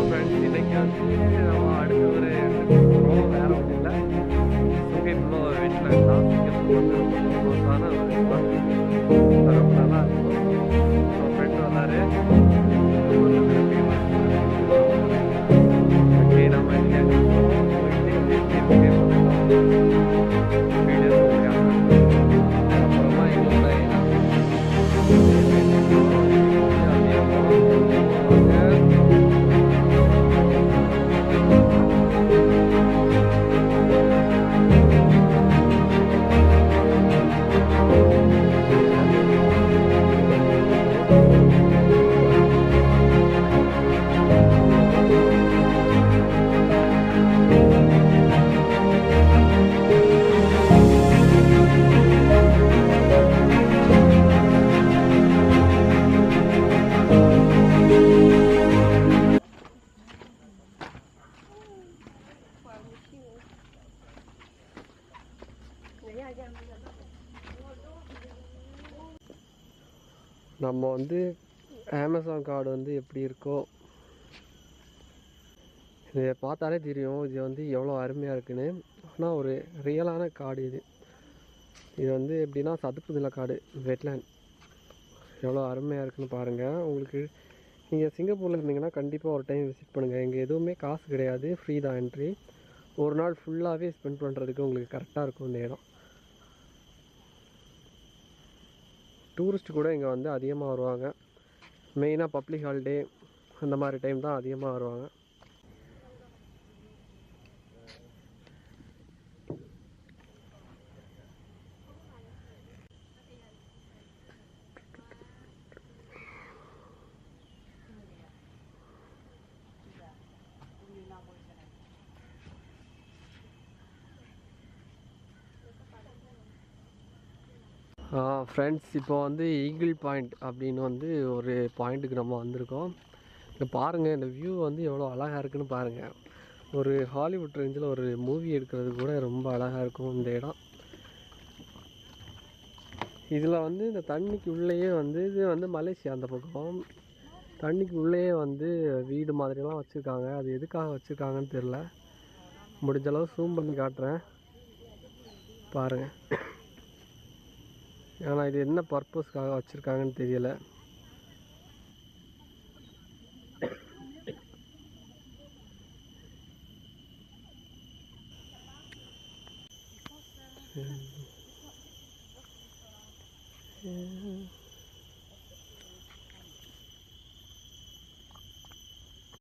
Friends, இன்னைக்கு வந்து நம்ம அடுத்த ஒரு போகிறோம். வேற ஒன்றும் இல்லை, சிங்கப்பூரில் ஒரு வெட்லேண்ட் தான். சிங்கப்பூர் வந்து ரொம்ப ஃபேமஸான ஒரு ஸ்பாட். ரொம்ப நல்லா இருக்கும். நம்ம ஃப்ரெண்டு வந்தார். ஓகே, நம்ம இன்னைக்கு அங்கே போகிறோம். போயிட்டு எப்படி இருக்கு வீடியோஸ் அப்புறமா எங்களோட நம்ம வந்து அமேசான் கார்டு வந்து எப்படி இருக்கோ இதை பார்த்தாலே தெரியும் இது வந்து எவ்வளோ அருமையாக இருக்குன்னு. ஆனால் ஒரு ரியலான காடு இது. இது வந்து எப்படின்னா சதுப்பு நில காடு, வெட்லேண்ட். எவ்வளோ அருமையாக இருக்குன்னு பாருங்கள். உங்களுக்கு நீங்கள் சிங்கப்பூரில் இருந்தீங்கன்னா கண்டிப்பாக ஒரு டைம் விசிட் பண்ணுங்கள். இங்கே எதுவுமே காசு கிடையாது, ஃப்ரீ தான் என்ட்ரி. ஒரு நாள் ஃபுல்லாகவே ஸ்பெண்ட் பண்ணுறதுக்கு உங்களுக்கு கரெக்டாக இருக்கும் இந்த இடம். டூரிஸ்ட் கூட இங்கே வந்து அதிகமாக வருவாங்க. மெயினாக பப்ளிக் ஹாலிடே அந்த மாதிரி டைம் தான் அதிகமாக வருவாங்க. ஃப்ரெண்ட்ஸ், இப்போ வந்து ஈகிள் பாயிண்ட் அப்படின்னு வந்து ஒரு பாயிண்ட்டுக்கு நம்ம வந்திருக்கோம். இங்கே பாருங்கள், இந்த வியூ வந்து எவ்வளோ அழகாக இருக்குன்னு பாருங்கள். ஒரு ஹாலிவுட் ரேஞ்சில் ஒரு மூவி எடுக்கிறது கூட ரொம்ப அழகாக இருக்கும் இந்த இடம். இதில் வந்து இந்த தண்ணிக்கு உள்ளேயே வந்து இது வந்து மலேசியா அந்த பக்கம். தண்ணிக்கு உள்ளேயே வந்து வீடு மாதிரிலாம் வச்சுருக்காங்க. அது எதுக்காக வச்சுருக்காங்கன்னு தெரில. முடிஞ்சளவு ஜூம் பண்ணி காட்டுறேன் பாருங்கள். ஆனால் இது என்ன பர்பஸ்க்காக வச்சுருக்காங்கன்னு தெரியலை.